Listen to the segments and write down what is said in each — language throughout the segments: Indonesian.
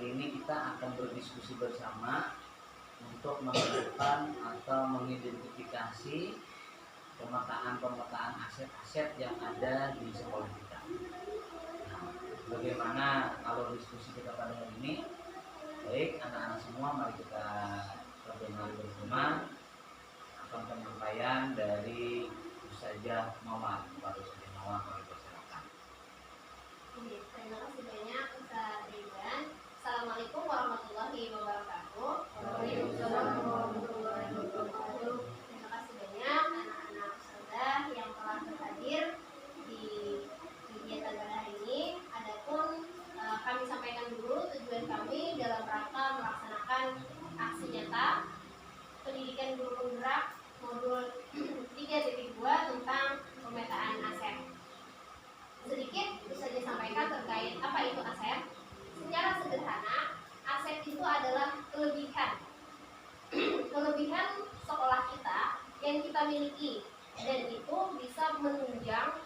kali ini kita akan berdiskusi bersama untuk menentukan atau mengidentifikasi pemetaan aset-aset yang ada di sekolah kita. Nah, bagaimana kalau diskusi kita pada hari ini? Baik, anak-anak semua, mari kita perkenalkan bersama akan penyampaian dari Ustazah Mawar. Baru Ustazah Mawar, mari persilakan. Terima kasih banyak Ustaz Ridwan. Assalamualaikum warahmatullahi wabarakatuh. Waalaikumsalam warahmatullahi wabarakatuh. Terima kasih banyak anak-anak ustazah yang telah berhadir di kegiatan pada hari ini. Adapun kami sampaikan dulu tujuan kami dalam rangka melaksanakan aksi nyata pendidikan guru penggerak modul 3.2 tentang pemetaan aset. Sedikit bisa disampaikan terkait apa itu aset. Secara sederhana, aset itu adalah kelebihan sekolah kita yang kita miliki, dan itu bisa menunjang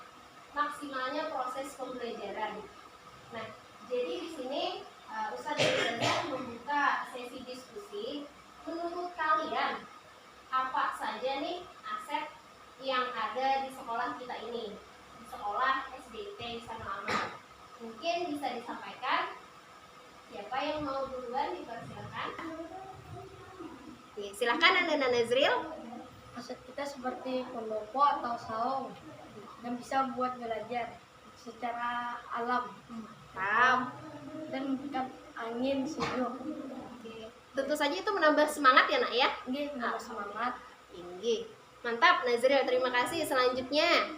maksimalnya proses pembelajaran. Nah, jadi di sini Ustaz Ridwan membuka sesi diskusi. Menurut kalian, apa saja nih aset yang ada di sekolah kita ini? Di sekolah SDIT Ihsanul Amal. Mungkin bisa disampaikan. Siapa yang mau duluan, dipersilakan. Silakan Anda Nazril. Aset kita seperti pendopo atau saung dan bisa buat belajar secara alam, dan bukan angin sejuk. Tentu saja itu menambah semangat ya nak ya. Menambah semangat. Tinggi. Mantap Nazril, terima kasih. Selanjutnya,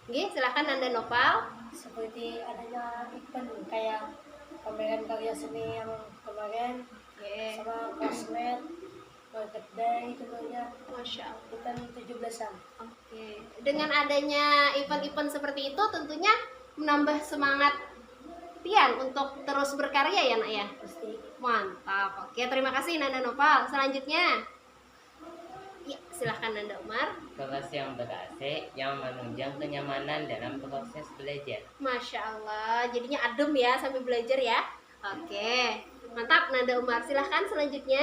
silakan Anda Nopal. Seperti adanya event kayak pameran karya seni yang kemarin, sama Cosmet, Market Day tentunya. Masya Allah. Event 17-an. Oke. Dengan adanya event-event seperti itu tentunya menambah semangat Tian untuk terus berkarya ya nak ya. Pasti. Mantap. Oke, terima kasih Nanda Nopal. Selanjutnya, ya silahkan Nanda Umar. Kelas yang ber-AC yang menunjang kenyamanan dalam proses belajar. Masya Allah, jadinya adem ya sambil belajar ya. Oke, mantap Nanda Umar. Silahkan selanjutnya.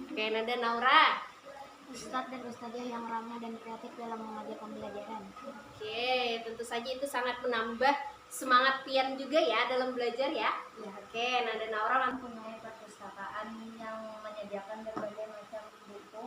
Oke, Nanda Naura. Ustadz dan ustadzah yang ramah dan kreatif dalam mengajar pembelajaran. Oke, tentu saja itu sangat menambah semangat Tian juga ya dalam belajar ya. Oke, Nanda Naura. Mempunyai perpustakaan yang menyediakan berbagai macam buku.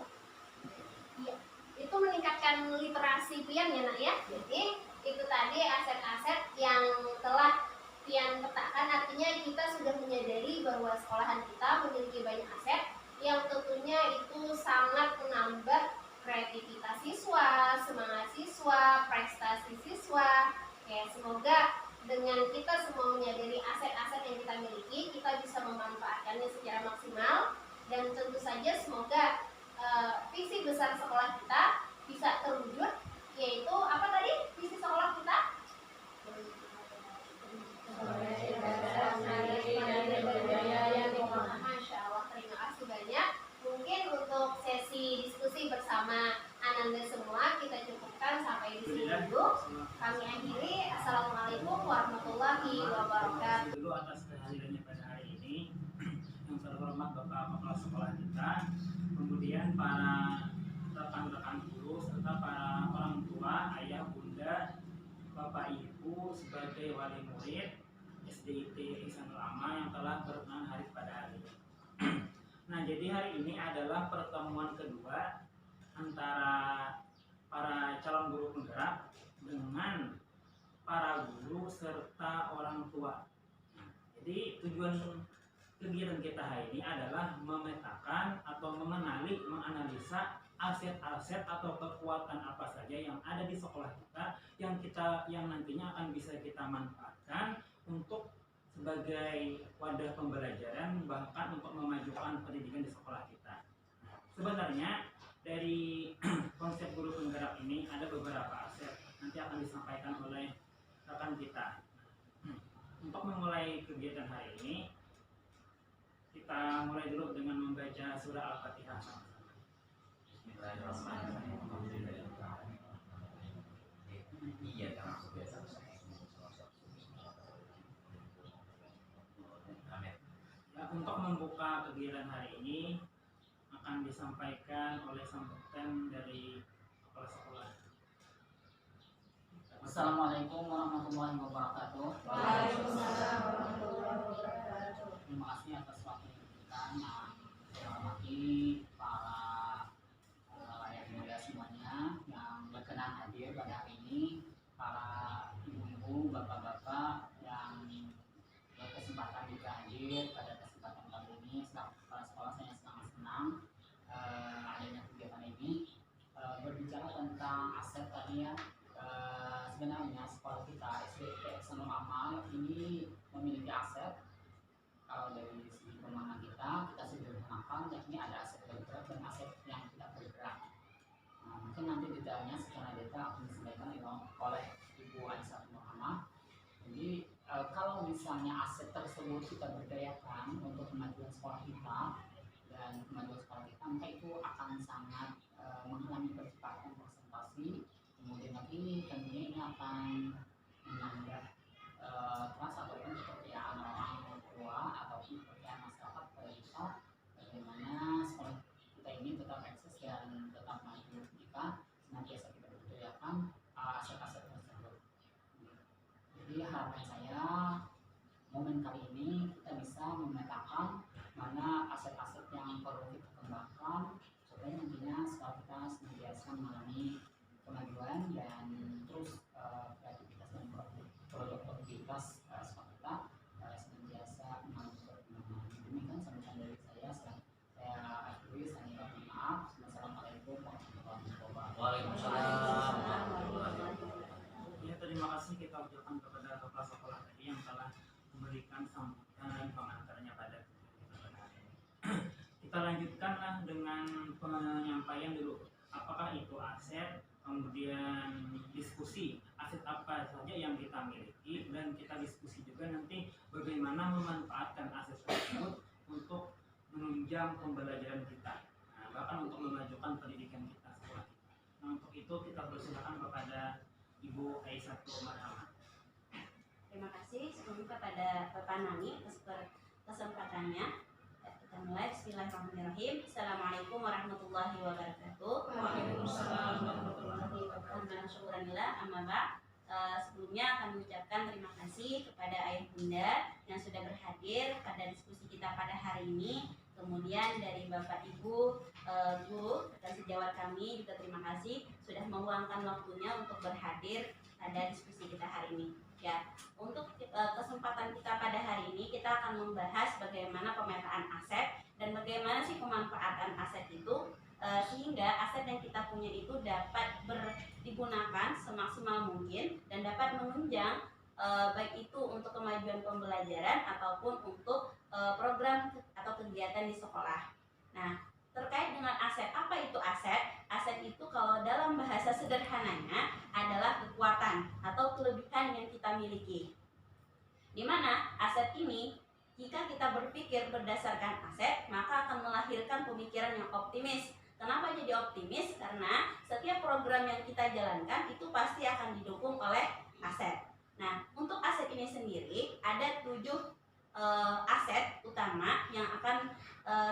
Iya, itu meningkatkan literasi Tian ya nak ya. Jadi itu tadi aset-aset yang telah Tian petakan, artinya kita sudah menyadari bahwa sekolahan kita memiliki banyak aset yang tentunya itu sangat menambah kreativitas siswa, semangat siswa, prestasi siswa. Oke, semoga dengan kita semua menyadari aset-aset yang kita miliki, kita bisa memanfaatkannya secara maksimal, dan tentu saja semoga visi besar sekolah kita bisa terwujud, yaitu apa tadi visi sekolah kita? Masya Allah, terima kasih banyak. Mungkin untuk sesi diskusi bersama Ananda semua kita cukupkan sampai di sini dulu. Kami akhiri. Assalamualaikum warahmatullahi wabarakatuh. Dulu atas kehadirannya pada hari ini, yang terhormat Bapak Kepala Sekolah kita, kemudian para rekan-rekan guru serta para orang tua, ayah, bunda, bapak, ibu sebagai wali murid SDIT Ihsanul Amal yang telah berkenan hadir pada hari ini. Nah, jadi hari ini adalah pertemuan kedua antara para calon guru penggerak dengan para guru serta orang tua. Jadi tujuan kegiatan kita hari ini adalah memetakan atau mengenali, menganalisa aset-aset atau kekuatan apa saja yang ada di sekolah kita yang nantinya akan bisa kita manfaatkan untuk sebagai wadah pembelajaran, bahkan untuk memajukan pendidikan di sekolah kita. Sebenarnya dari konsep guru penggerak ini ada beberapa aset, nanti akan disampaikan oleh rekan kita. Untuk memulai kegiatan hari ini, kita mulai dulu dengan membaca surah Al-Fatihah sama-sama. Bismillahirrahmanirrahim. Iya, untuk membuka kegiatan hari ini akan disampaikan oleh sambutan dari kepala sekolah. Assalamualaikum warahmatullahi wabarakatuh. Waalaikumsalam warahmatullahi wabarakatuh. Terima kasih atas waktu yang diberikan. Saya hormati para rakyat muda semuanya yang berkenan hadir pada hari ini, para ibu-ibu, bapak-bapak yang berkesempatan juga hadir pada kesempatan kali ini. Selaku kepala sekolah, saya sangat senang adanya kegiatan ini. Berbicara tentang aset tadi ya, sebenarnya sekolah kita SDT Sanur Amal ini memiliki aset. Kalau dari segi keuangan kita sederhanakan, yakni ada aset bergerak dan aset yang tidak bergerak. Mungkin nanti detailnya secara detail akan disampaikan oleh Ibu Aisyah Muhammad. Jadi kalau misalnya aset tersebut kita berdayakan untuk kemajuan sekolah kita dan kemajuan sekolah kita, maka itu akan sangat mengalami percepatan konsentrasi. Kemudian lagi tentunya ini akan menambah trust ataupun kepercayaan orang tua ataupun kepercayaan masyarakat pada kita, bagaimana sekolah kita ini tetap eksis dan tetap maju jika senantiasa kita berdayakan aset-aset tersebut. Jadi harapan saya momen kali ini kita bisa memetakan mana aset-aset yang perlu kita kembangkan supaya nantinya sekolah kita senantiasa mengalami kemajuan dan terus kreativitas dan produktivitas sekolah kita senantiasa mengalami perkembangan. Demikian sambutan dari saya. Saya akhiri, saya minta maaf. Assalamualaikum warahmatullahi wabarakatuh. Waalaikumsalam. Ya, terima kasih kita ucapkan kepada kepala sekolah tadi yang telah memberikan sambutan pengantarnya pada kita pada hari ini. Kita lanjutkanlah dengan penyampaian dulu. Apakah itu aset, kemudian diskusi aset apa saja yang kita miliki, dan kita diskusi juga nanti bagaimana memanfaatkan aset tersebut untuk menunjang pembelajaran kita, bahkan untuk memajukan pendidikan kita sekolah kita. Nah, untuk itu kita persilakan kepada Ibu Aisyah Muhammad. Terima kasih sebelumnya kepada Bapak Nani atas kesempatannya. Kita mulai. Bismillahirrahmanirrahim. Assalamualaikum warahmatullahi wabarakatuh. Waalaikumsalam warahmatullahi wabarakatuh. Alhamdulillah, amma ba'd. Sebelumnya akan mengucapkan terima kasih kepada ayah bunda yang sudah berhadir pada diskusi kita pada hari ini. Kemudian dari Bapak Ibu guru dan sejawat kami juga terima kasih sudah meluangkan waktunya untuk berhadir pada diskusi kita hari ini. Ya, untuk kesempatan kita pada hari ini kita akan membahas bagaimana pemetaan aset dan bagaimana sih pemanfaatan aset itu sehingga aset yang kita punya itu dapat digunakan semaksimal mungkin dan dapat menunjang baik itu untuk kemajuan pembelajaran ataupun untuk program atau kegiatan di sekolah. Nah, terkait dengan aset, apa itu aset? Aset itu kalau dalam bahasa sederhananya adalah kekuatan atau kelebihan yang kita miliki. Di mana aset ini, jika kita berpikir berdasarkan aset, maka akan melahirkan pemikiran yang optimis. Kenapa jadi optimis? Karena setiap program yang kita jalankan itu pasti akan didukung oleh aset. Nah, untuk aset ini sendiri ada 7 aset utama yang akan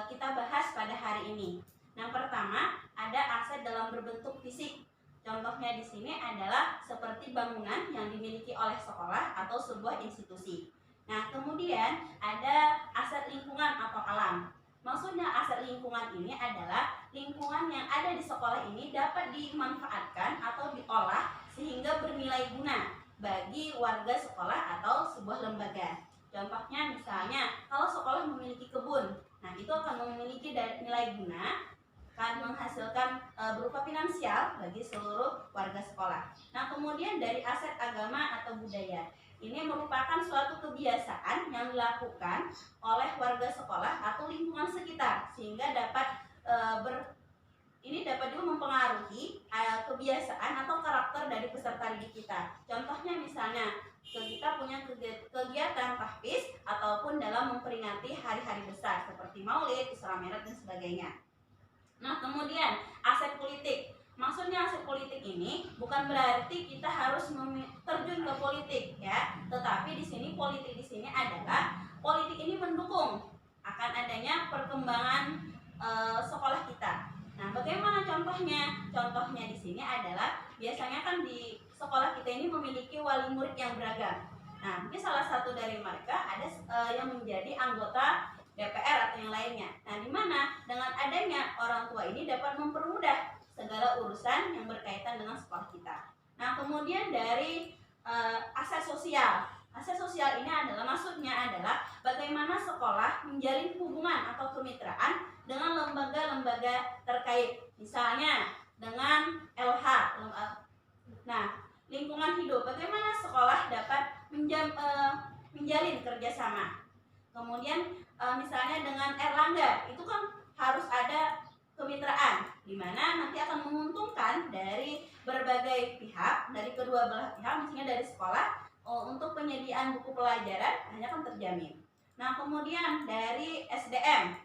kita bahas pada hari ini. Yang pertama ada aset dalam berbentuk fisik. Contohnya di sini adalah seperti bangunan yang dimiliki oleh sekolah atau sebuah institusi. Nah, kemudian ada aset lingkungan atau alam. Maksudnya aset lingkungan ini adalah lingkungan yang ada di sekolah ini dapat dimanfaatkan atau diolah sehingga bernilai guna bagi warga sekolah atau sebuah lembaga. Contohnya misalnya kalau sekolah memiliki kebun, nah itu akan memiliki nilai guna, akan menghasilkan berupa finansial bagi seluruh warga sekolah. Nah, kemudian dari aset agama atau budaya, ini merupakan suatu kebiasaan yang dilakukan oleh warga sekolah atau lingkungan sekitar sehingga dapat ini dapat juga mempengaruhi kebiasaan atau karakter dari peserta didik kita. Contohnya misalnya kita punya kegiatan tahfiz ataupun dalam memperingati hari-hari besar seperti Maulid, Isra Mi'raj dan sebagainya. Nah, kemudian aset politik. Maksudnya aset politik ini bukan berarti kita harus terjun ke politik ya, tetapi di sini politik di sini adalah politik ini mendukung Contohnya di sini adalah biasanya kan di sekolah kita ini memiliki wali murid yang beragam. Nah, mungkin salah satu dari mereka ada yang menjadi anggota DPR atau yang lainnya. Nah, di mana dengan adanya orang tua ini dapat mempermudah segala urusan yang berkaitan dengan sekolah kita. Nah, kemudian dari aset sosial. Aset sosial ini maksudnya adalah bagaimana sekolah menjalin hubungan atau kemitraan dengan lembaga-lembaga terkait. Misalnya dengan LH. Nah, lingkungan hidup. Bagaimana sekolah dapat menjalin kerjasama. Kemudian misalnya dengan Erlangga, itu kan harus ada kemitraan, di mana nanti akan menguntungkan dari berbagai pihak, dari kedua belah pihak, misalnya dari sekolah, untuk penyediaan buku pelajaran hanya kan terjamin. Nah, kemudian dari SDM,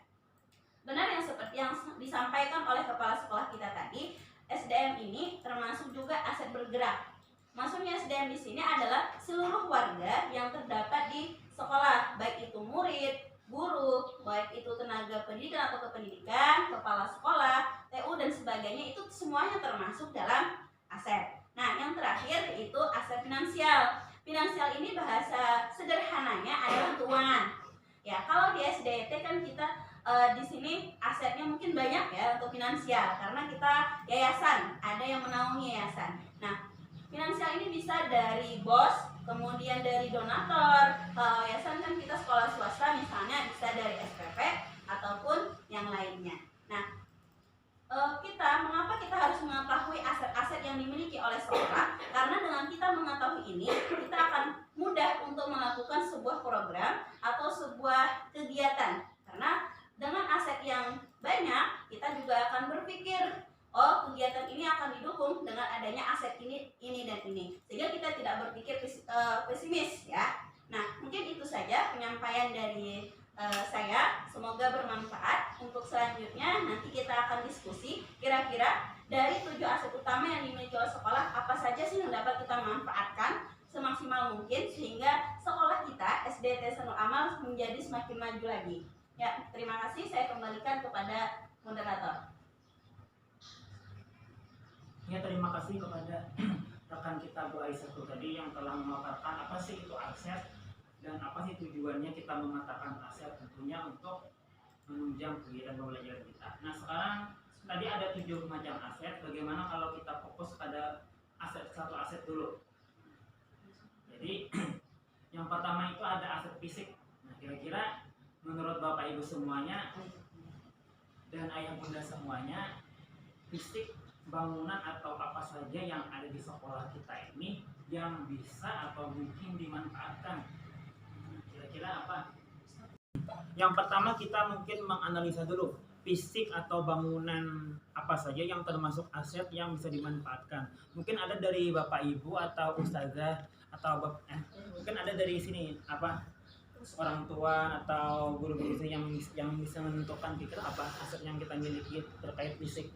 benar yang seperti yang disampaikan oleh kepala sekolah kita tadi, SDM ini termasuk juga aset bergerak. Maksudnya SDM di sini adalah seluruh warga yang terdapat di sekolah, baik itu murid, guru, baik itu tenaga pendidikan atau kependidikan, kepala sekolah, TU dan sebagainya, itu semuanya termasuk dalam aset. Nah, yang terakhir yaitu aset finansial. Finansial ini bahasa sederhananya adalah keuangan. Ya, kalau di SDT kan kita di sini asetnya mungkin banyak ya untuk finansial, karena kita yayasan, ada yang menaungi yayasan. Nah, finansial ini bisa dari BOS, kemudian dari donatur. Kalau yayasan kan kita sekolah swasta misalnya bisa dari SPP ataupun yang lainnya. Nah, mengapa kita harus mengetahui aset-aset yang dimiliki oleh sekolah? Karena dengan kita mengetahui ini, kita akan mudah untuk melakukan sebuah program atau sebuah kegiatan. Karena dengan aset yang banyak, kita juga akan berpikir, oh, kegiatan ini akan didukung dengan adanya aset ini dan ini, sehingga kita tidak berpikir pesimis ya. Nah, mungkin itu saja penyampaian dari saya, semoga bermanfaat. Untuk selanjutnya nanti kita akan diskusi kira-kira dari 7 aset utama yang dimiliki oleh sekolah, apa saja sih yang dapat kita manfaatkan semaksimal mungkin sehingga sekolah kita SDT Sanul Amal menjadi semakin maju lagi. Ya, terima kasih, saya kembalikan kepada moderator. Ya, terima kasih kepada rekan kita Bu Aisyah tadi yang telah memaparkan apa sih itu aset dan apa sih tujuannya kita mematakan aset, tentunya untuk menunjang kegiatan pembelajaran kita. Nah, sekarang tadi ada 7 macam aset. Bagaimana kalau kita fokus pada satu aset dulu? Jadi yang pertama itu ada aset fisik. Nah, kira-kira menurut Bapak Ibu semuanya dan ayah bunda semuanya, fisik bangunan atau apa saja yang ada di sekolah kita ini yang bisa atau mungkin dimanfaatkan? Kira-kira apa? Yang pertama kita mungkin menganalisa dulu fisik atau bangunan apa saja yang termasuk aset yang bisa dimanfaatkan. Mungkin ada dari Bapak Ibu atau Ustazah atau mungkin ada dari sini orang tua atau guru-guru yang bisa menentukan kira apa aset yang kita miliki terkait fisik.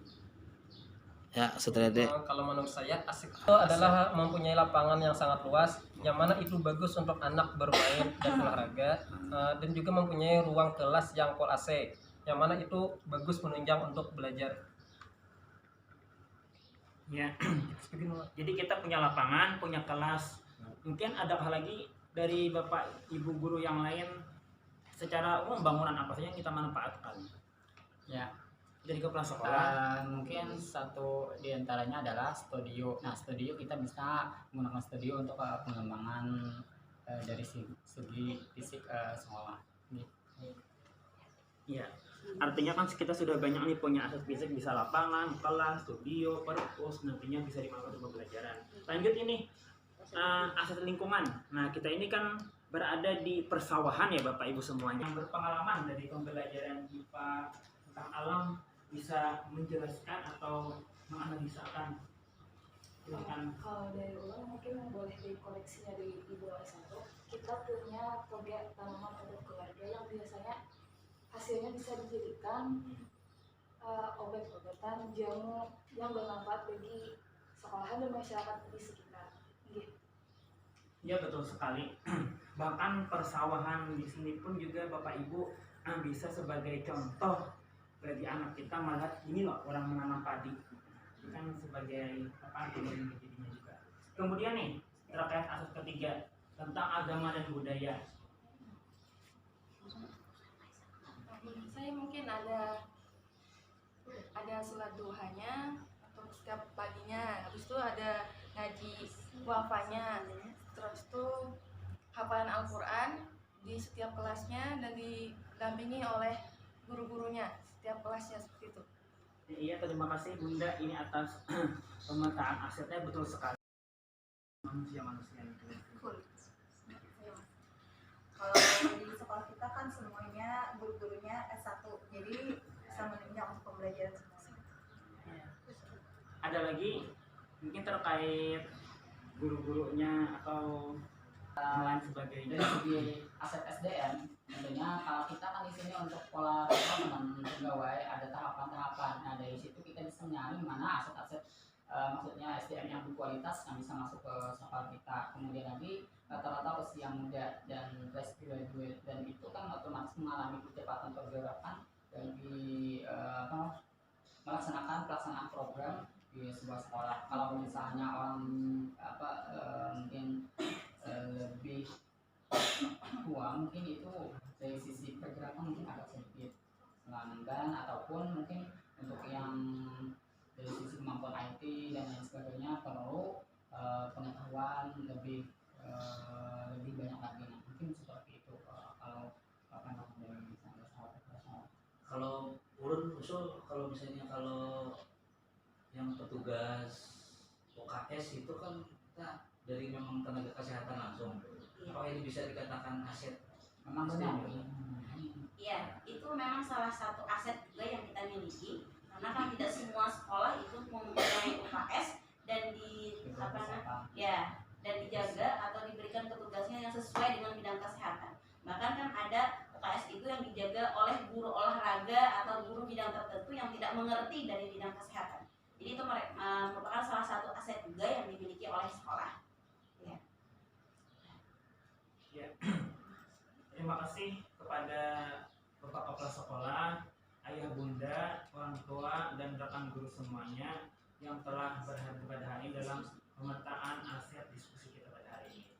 Ya, setelah itu. Kalau menurut saya aset itu adalah mempunyai lapangan yang sangat luas, yang mana itu bagus untuk anak bermain dan olahraga, dan juga mempunyai ruang kelas yang full AC, yang mana itu bagus menunjang untuk belajar. Ya, jadi kita punya lapangan, punya kelas. Mungkin ada hal lagi dari Bapak Ibu guru yang lain, secara umum bangunan apa saja yang kita manfaatkan? Ya, dari kepala sekolah. Mungkin satu diantaranya adalah studio. Nah, studio kita bisa menggunakan studio untuk pengembangan dari segi fisik sekolah. Iya, artinya kan kita sudah banyak nih punya aset fisik, bisa lapangan, kelas, studio, perpus, nantinya bisa dimanfaatkan untuk pembelajaran. Lanjut ini aset lingkungan. Nah, kita ini kan berada di persawahan ya Bapak Ibu semuanya. Yang berpengalaman dari pembelajaran IPA tentang alam bisa menjelaskan atau menganalisakan. Kalau dari ulang mungkin boleh dikoreksi dari Ibu S1. Kita punya toge tanaman produk keluarga yang biasanya hasilnya bisa dijadikan obat-obatan, jamu yang bermanfaat bagi sekolahan dan masyarakat di sekitar. Ya, betul sekali. Bahkan persawahan di sini pun juga Bapak Ibu bisa sebagai contoh bagi anak kita melihat ini loh orang menanam padi. kan sebagai jadinya juga. Kemudian nih terkait asas ketiga tentang agama dan budaya. Saya mungkin ada sholat duhanya atau setiap paginya, habis itu ada ngaji wafanya, terus tuh hafalan Al-Quran di setiap kelasnya dan didampingi oleh guru-gurunya setiap kelasnya seperti itu. Iya, terima kasih Bunda ini atas pemetaan asetnya, betul sekali. Manusia itu. Cool. Kalau di sekolah kita kan semuanya guru-gurunya S1, jadi bisa menunjang untuk pembelajaran semua. Ada lagi mungkin terkait guru-gurunya atau lain sebagainya. Dari segi aset SDM, tentunya kalau kita kan di sini untuk pola rekrutmen pegawai ada tahapan-tahapan. Nah dari situ kita bisa nyari mana aset-aset maksudnya SDM yang berkualitas yang bisa masuk ke sekolah kita. Kemudian lagi rata-rata usia muda dan fresh graduate, dan itu kan otomatis mengalami kecepatan pergerakan dari melaksanakan pelaksanaan program di sebuah sekolah. Kalau misalnya orang mungkin lebih tua, mungkin itu dari sisi pergerakan mungkin agak sedikit melanggan, ataupun mungkin untuk yang dari sisi kemampuan IT dan lain sebagainya perlu pengetahuan lebih banyak lagi. Nah, mungkin seperti itu kalau dari kalau ulun usul kalau misalnya kalau yang petugas OKS itu kan kita dari memang tenaga kesehatan langsung. Apakah ini bisa dikatakan aset? Memang benar. Iya, itu memang salah satu aset juga yang kita miliki, karena kan tidak semua sekolah itu mempunyai UKS dan dan dijaga atau diberikan petugasnya yang sesuai dengan bidang kesehatan. Bahkan kan ada UKS itu yang dijaga oleh guru olahraga atau guru bidang tertentu yang tidak mengerti dari bidang kesehatan. Jadi itu merupakan salah satu aset juga yang dimiliki oleh sekolah. Ya. Terima kasih kepada Bapak Kepala Sekolah, Ayah Bunda, orang tua, dan rekan guru semuanya yang telah berhadir pada hari ini dalam pemetaan aset diskusi kita pada hari ini.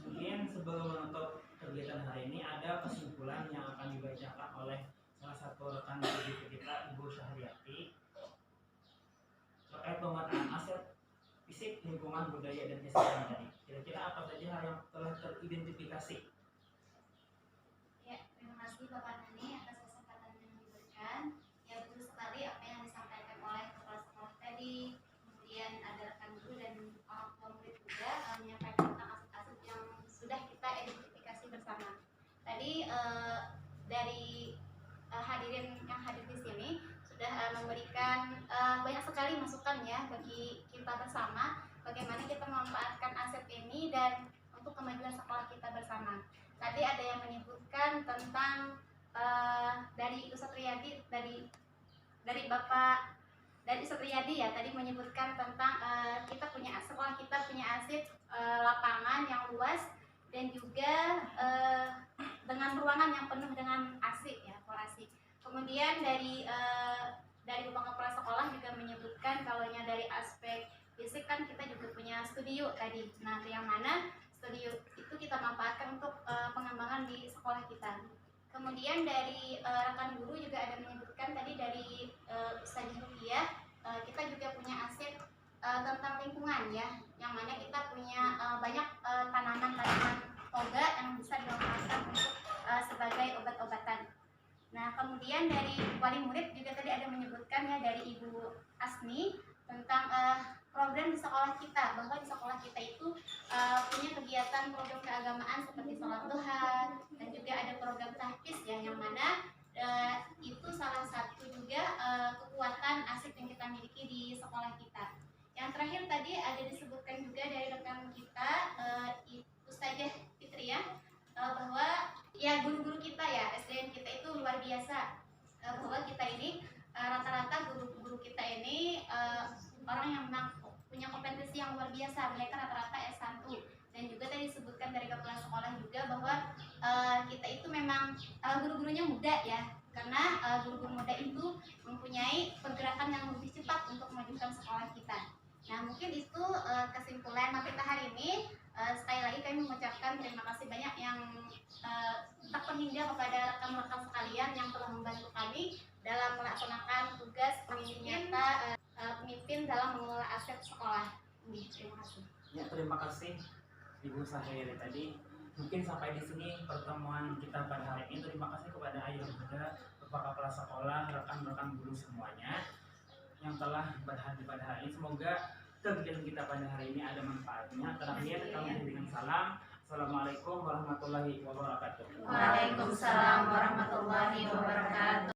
Mungkin sebelum menutup kegiatan hari ini ada kesimpulan yang akan dibacakan oleh salah satu rekan didik kita, Ibu Syahriati, terkait pemetaan aset fisik, lingkungan, budaya, dan kesehatan tadi. Kira-kira apa saja hal yang telah teridentifikasi? Ya, terima kasih Bapak Nani atas kesempatan yang diberikan. Ya, betul sekali apa yang disampaikan oleh kepala sekolah tadi. Kemudian ada rekan guru dan orang tua murid juga menyampaikan tentang aset-aset yang sudah kita identifikasi bersama. Tadi dari hadirin yang hadir di sini sudah memberikan banyak sekali masukan ya bagi kita bersama, bagaimana kita memanfaatkan aset ini dan untuk kemajuan sekolah kita bersama. Tadi ada yang menyebutkan tentang dari Ustaz Riyadi, dari Bapak dari Ustaz Riyadi ya, tadi menyebutkan tentang kita punya sekolah, kita punya aset lapangan yang luas dan juga dengan ruangan yang penuh dengan AC ya, AC. Kemudian dari Bapak Kepala Sekolah juga menyebutkan kalaunya dari aspek fisik kan kita juga punya studio tadi. Nah, yang mana studio itu kita manfaatkan untuk pengembangan di sekolah kita. Kemudian dari rekan guru juga ada menyebutkan tadi dari Ustazah Rupiah, kita juga punya aset tentang lingkungan ya, yang mana kita punya banyak tanaman-tanaman toga yang bisa dimanfaatkan untuk sebagai obat-obatan. Nah, kemudian dari wali murid juga tadi ada menyebutkan ya dari Ibu Asni tentang program di sekolah kita, bahwa di sekolah kita itu punya kegiatan program keagamaan seperti sholat duha dan juga ada program tahfiz ya, yang mana itu salah satu juga kekuatan aset yang kita miliki di sekolah kita. Yang terakhir tadi ada disebutkan juga dari rekan kita Ustazah Fitria bahwa ya guru-guru kita ya, SDM kita itu luar biasa, bahwa kita ini rata-rata guru-guru kita ini orang yang punya kompetensi yang luar biasa. Mereka rata-rata S1 dan juga tadi disebutkan dari kepala sekolah juga bahwa kita itu memang guru-gurunya muda ya, karena guru-guru muda itu mempunyai pergerakan yang lebih cepat untuk memajukan sekolah kita. Nah, mungkin itu kesimpulan materi kita hari ini. Sekali lagi kami mengucapkan terima kasih banyak yang tak terhingga kepada rekan-rekan sekalian yang telah membantu kami dalam melaksanakan tugas pemimpin dalam mengelola aset sekolah. Terima kasih. Ya, terima kasih Ibu Sahiri tadi. Mungkin sampai di sini pertemuan kita pada hari ini. Terima kasih kepada ayah bunda, bapak kepala sekolah, rekan-rekan guru semuanya yang telah berhadir pada hari ini. Semoga kegiatan kita pada hari ini ada manfaatnya. Terakhir kami dengan salam. Assalamualaikum warahmatullahi wabarakatuh. Waalaikumsalam warahmatullahi wabarakatuh.